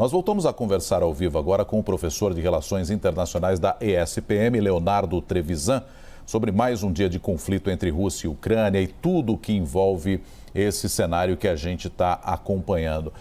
Nós voltamos a conversar ao vivo agora com o professor de Relações Internacionais da ESPM, Leonardo Trevisan, sobre mais um dia de conflito entre Rússia e Ucrânia e tudo o que envolve esse cenário que a gente está acompanhando.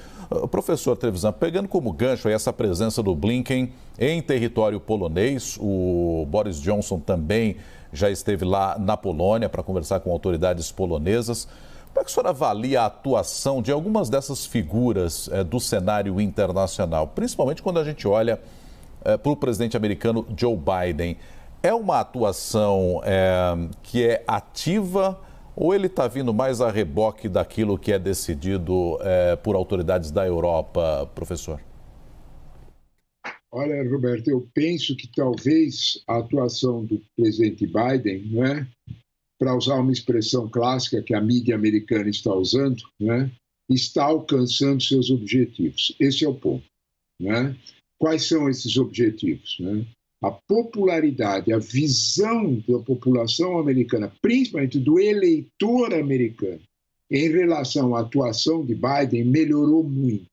Professor Trevisan, pegando como gancho essa presença do Blinken em território polonês, o Boris Johnson também já esteve lá na Polônia para conversar com autoridades polonesas. Como é que o senhor avalia a atuação de algumas dessas figuras do cenário internacional, principalmente quando a gente olha para o presidente americano Joe Biden? É uma atuação que é ativa ou ele está vindo mais a reboque daquilo que é decidido por autoridades da Europa, professor? Olha, Roberto, eu penso que talvez a atuação do presidente Biden, para usar uma expressão clássica que a mídia americana está usando, está alcançando seus objetivos. Esse é o ponto. Quais são esses objetivos? A popularidade, a visão da população americana, principalmente do eleitor americano, em relação à atuação de Biden, melhorou muito.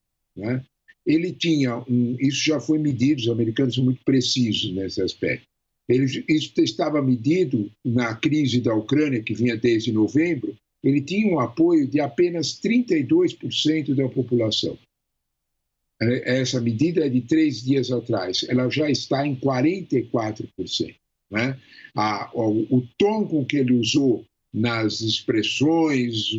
Ele tinha isso já foi medido, os americanos são muito precisos nesse aspecto. Isso estava medido na crise da Ucrânia, que vinha desde novembro, ele tinha um apoio de apenas 32% da população. Essa medida é de 3 dias atrás, ela já está em 44%. O tom com que ele usou nas expressões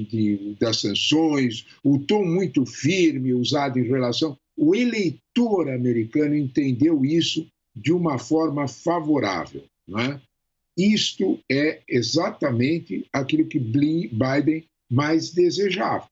das sanções, o tom muito firme usado em relação... O eleitor americano entendeu isso de uma forma favorável. Isto é exatamente aquilo que Biden mais desejava,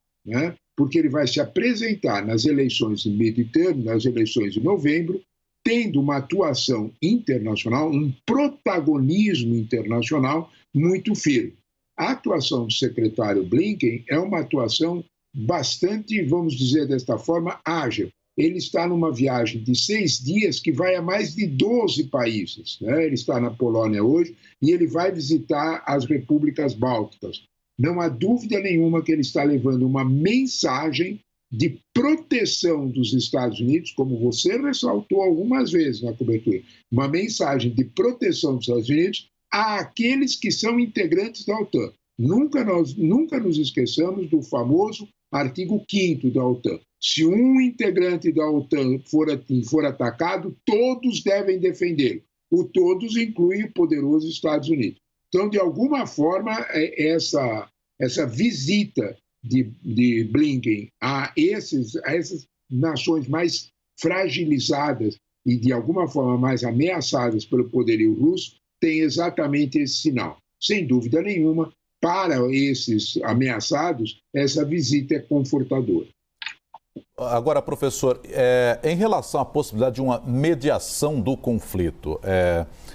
porque ele vai se apresentar nas eleições de midterm, nas eleições de novembro, tendo uma atuação internacional, um protagonismo internacional muito firme. A atuação do secretário Blinken é uma atuação bastante, vamos dizer desta forma, ágil. Ele está numa viagem de 6 dias que vai a mais de 12 países. Ele está na Polônia hoje e ele vai visitar as repúblicas bálticas. Não há dúvida nenhuma que ele está levando uma mensagem de proteção dos Estados Unidos, como você ressaltou algumas vezes na cobertura, uma mensagem de proteção dos Estados Unidos àqueles que são integrantes da OTAN. Nunca nos esqueçamos do famoso artigo 5º da OTAN. Se um integrante da OTAN for atacado, todos devem defendê-lo. O todos inclui o poderoso Estados Unidos. Então, de alguma forma, essa visita de Blinken a essas nações mais fragilizadas e, de alguma forma, mais ameaçadas pelo poderio russo, tem exatamente esse sinal. Sem dúvida nenhuma, para esses ameaçados, essa visita é confortadora. Agora, professor, em relação à possibilidade de uma mediação do conflito,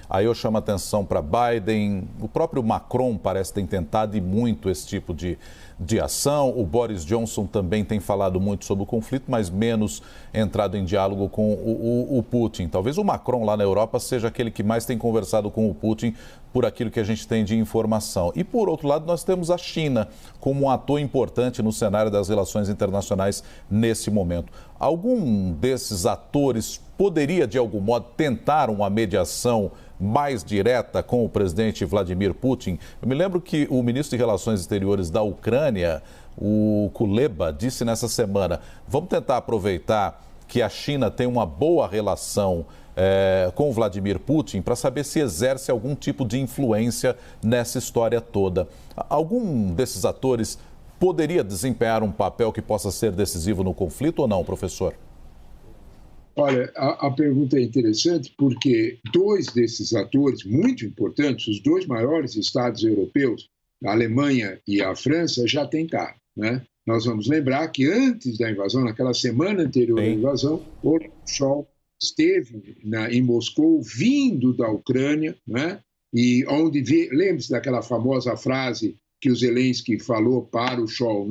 aí eu chamo a atenção para Biden, o próprio Macron parece ter tentado e muito esse tipo de ação, o Boris Johnson também tem falado muito sobre o conflito, mas menos entrado em diálogo com o Putin. Talvez o Macron lá na Europa seja aquele que mais tem conversado com o Putin por aquilo que a gente tem de informação. E, por outro lado, nós temos a China como um ator importante no cenário das relações internacionais nesse momento. Algum desses atores poderia, de algum modo, tentar uma mediação mais direta com o presidente Vladimir Putin? Eu me lembro que o ministro de Relações Exteriores da Ucrânia, o Kuleba, disse nessa semana: vamos tentar aproveitar que a China tem uma boa relação com o Vladimir Putin para saber se exerce algum tipo de influência nessa história toda. Algum desses atores poderia desempenhar um papel que possa ser decisivo no conflito ou não, professor? Olha, a pergunta é interessante porque 2 desses atores muito importantes, os 2 maiores estados europeus, a Alemanha e a França, já têm carro. Nós vamos lembrar que antes da invasão, naquela semana anterior à invasão, o Scholz esteve em Moscou, vindo da Ucrânia, e onde lembre-se daquela famosa frase que o Zelensky falou para o Scholz,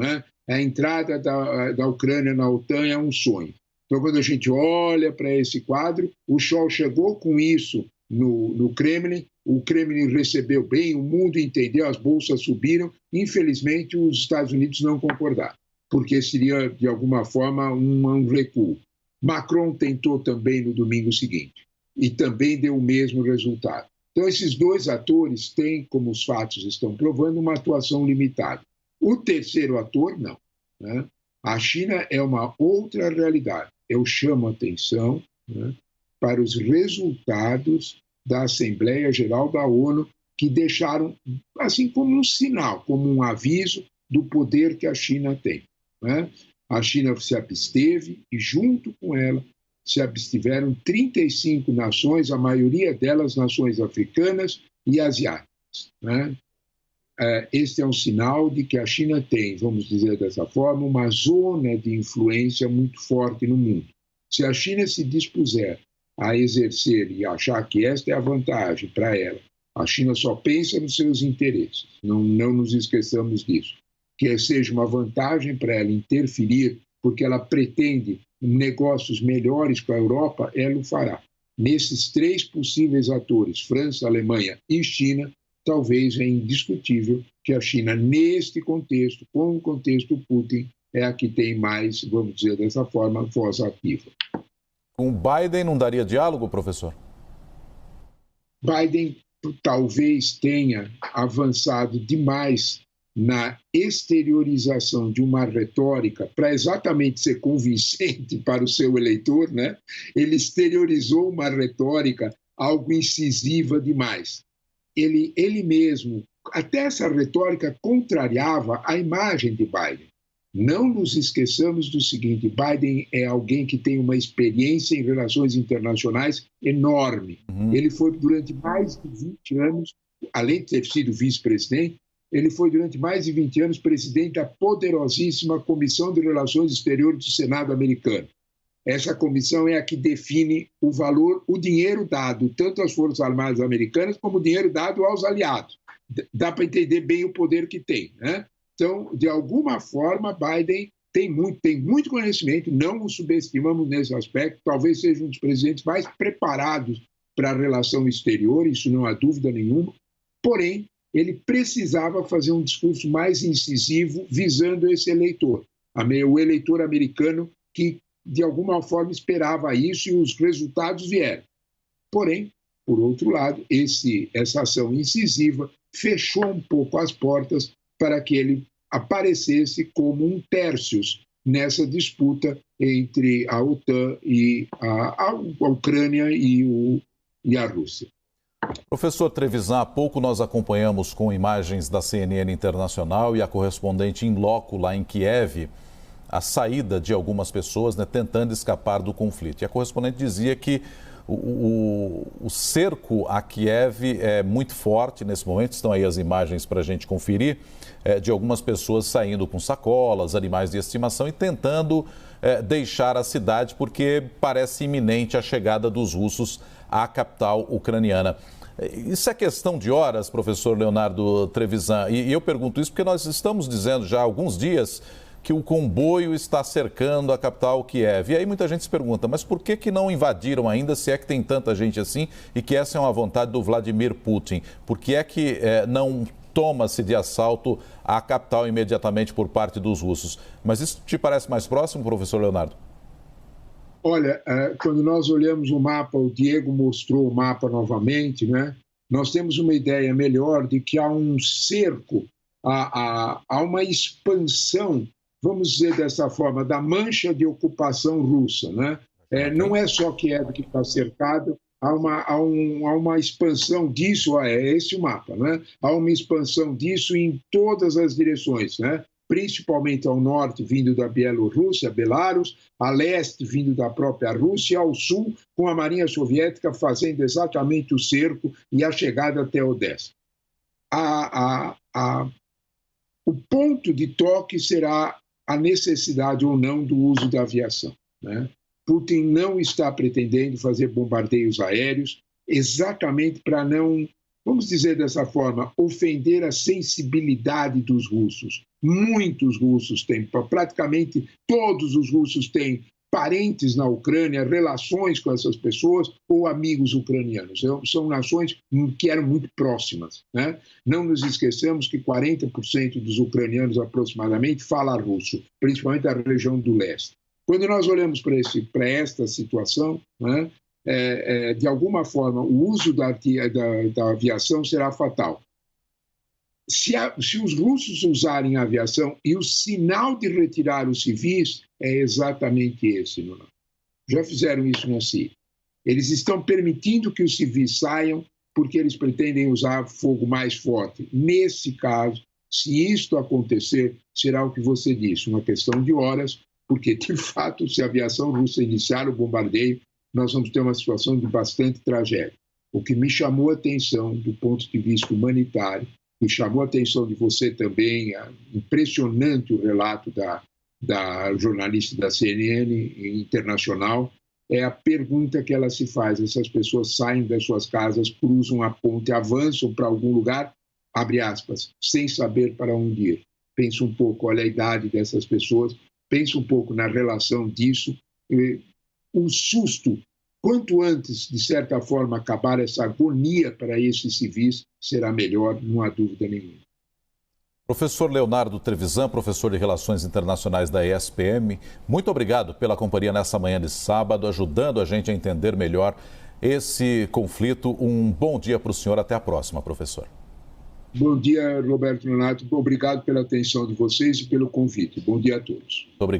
a entrada da Ucrânia na OTAN é um sonho. Então, quando a gente olha para esse quadro, o Scholz chegou com isso no Kremlin, o Kremlin recebeu bem, o mundo entendeu, as bolsas subiram, infelizmente os Estados Unidos não concordaram, porque seria, de alguma forma, um recuo. Macron tentou também no domingo seguinte e também deu o mesmo resultado. Então, esses dois atores têm, como os fatos estão provando, uma atuação limitada. O terceiro ator, não. Né? A China é uma outra realidade. Eu chamo a atenção, né, para os resultados da Assembleia Geral da ONU, que deixaram, assim, como um sinal, como um aviso do poder que a China tem. Né? A China se absteve e, junto com ela, se abstiveram 35 nações, a maioria delas nações africanas e asiáticas. Né? Este é um sinal de que a China tem, vamos dizer dessa forma, uma zona de influência muito forte no mundo. Se a China se dispuser a exercer e achar que esta é a vantagem para ela, a China só pensa nos seus interesses, não nos esqueçamos disso, que seja uma vantagem para ela interferir, porque ela pretende negócios melhores com a Europa, ela o fará. Nesses três possíveis atores, França, Alemanha e China, talvez é indiscutível que a China, neste contexto, com o contexto Putin, é a que tem mais, vamos dizer dessa forma, voz ativa. Com Biden não daria diálogo, professor? Biden talvez tenha avançado demais na exteriorização de uma retórica para exatamente ser convincente para o seu eleitor, né? Ele exteriorizou uma retórica algo incisiva demais. Ele mesmo, até essa retórica contrariava a imagem de Biden. Não nos esqueçamos do seguinte, Biden é alguém que tem uma experiência em relações internacionais enorme. Ele foi durante mais de 20 anos, além de ter sido vice-presidente, ele foi durante mais de 20 anos presidente da poderosíssima Comissão de Relações Exteriores do Senado americano. Essa comissão é a que define o valor, o dinheiro dado tanto às Forças Armadas americanas como o dinheiro dado aos aliados. Dá para entender bem o poder que tem, né? Então, de alguma forma, Biden tem muito conhecimento, não o subestimamos nesse aspecto, talvez seja um dos presidentes mais preparados para a relação exterior, isso não há dúvida nenhuma, porém, ele precisava fazer um discurso mais incisivo visando esse eleitor, o eleitor americano que, de alguma forma, esperava isso e os resultados vieram. Porém, por outro lado, essa ação incisiva fechou um pouco as portas para que ele aparecesse como um tercios nessa disputa entre a OTAN e a Ucrânia e a Rússia. Professor Trevisan, há pouco nós acompanhamos com imagens da CNN Internacional e a correspondente in loco lá em Kiev a saída de algumas pessoas, né, tentando escapar do conflito. E a correspondente dizia que o cerco a Kiev é muito forte nesse momento, estão aí as imagens para a gente conferir, de algumas pessoas saindo com sacolas, animais de estimação e tentando deixar a cidade porque parece iminente a chegada dos russos à capital ucraniana. Isso é questão de horas, professor Leonardo Trevisan, e eu pergunto isso porque nós estamos dizendo já há alguns dias que o comboio está cercando a capital Kiev. E aí muita gente se pergunta, mas por que não invadiram ainda, se é que tem tanta gente assim e que essa é uma vontade do Vladimir Putin? Por que é que não toma-se de assalto a capital imediatamente por parte dos russos? Mas isso te parece mais próximo, professor Leonardo? Olha, quando nós olhamos o mapa, o Diego mostrou o mapa novamente, né? Nós temos uma ideia melhor de que há um cerco, há uma expansão, vamos dizer dessa forma, da mancha de ocupação russa, né? Não é só Kiev que está cercado, há uma expansão disso, é esse o mapa, né? Há uma expansão disso em todas as direções, né? Principalmente ao norte, vindo da Bielorrússia, Belarus, a leste, vindo da própria Rússia, ao sul, com a Marinha Soviética fazendo exatamente o cerco e a chegada até Odessa. O ponto de toque será a necessidade ou não do uso da aviação, né? Putin não está pretendendo fazer bombardeios aéreos exatamente para não, vamos dizer dessa forma, ofender a sensibilidade dos russos. Muitos russos têm, praticamente todos os russos têm parentes na Ucrânia, relações com essas pessoas ou amigos ucranianos. São nações que eram muito próximas, né? Não nos esqueçamos que 40% dos ucranianos aproximadamente falam russo, principalmente a região do leste. Quando nós olhamos para esta situação, né, de alguma forma, o uso da aviação será fatal. Se os russos usarem a aviação, e o sinal de retirar os civis é exatamente esse, Nuno. Já fizeram isso na Síria. Eles estão permitindo que os civis saiam porque eles pretendem usar fogo mais forte. Nesse caso, se isto acontecer, será o que você disse, uma questão de horas, porque, de fato, se a aviação russa iniciar o bombardeio, nós vamos ter uma situação de bastante tragédia. O que me chamou a atenção, do ponto de vista humanitário, me chamou a atenção de você também, impressionante o relato da jornalista da CNN internacional, é a pergunta que ela se faz. Essas pessoas saem das suas casas, cruzam a ponte, avançam para algum lugar, abre aspas, sem saber para onde ir. Pensa um pouco, olha a idade dessas pessoas, pensa um pouco na relação disso. O susto, quanto antes, de certa forma, acabar essa agonia para esses civis, será melhor, não há dúvida nenhuma. Professor Leonardo Trevisan, professor de Relações Internacionais da ESPM, muito obrigado pela companhia nessa manhã de sábado, ajudando a gente a entender melhor esse conflito. Um bom dia para o senhor. Até a próxima, professor. Bom dia, Roberto Nonato. Obrigado pela atenção de vocês e pelo convite. Bom dia a todos. Muito obrigado.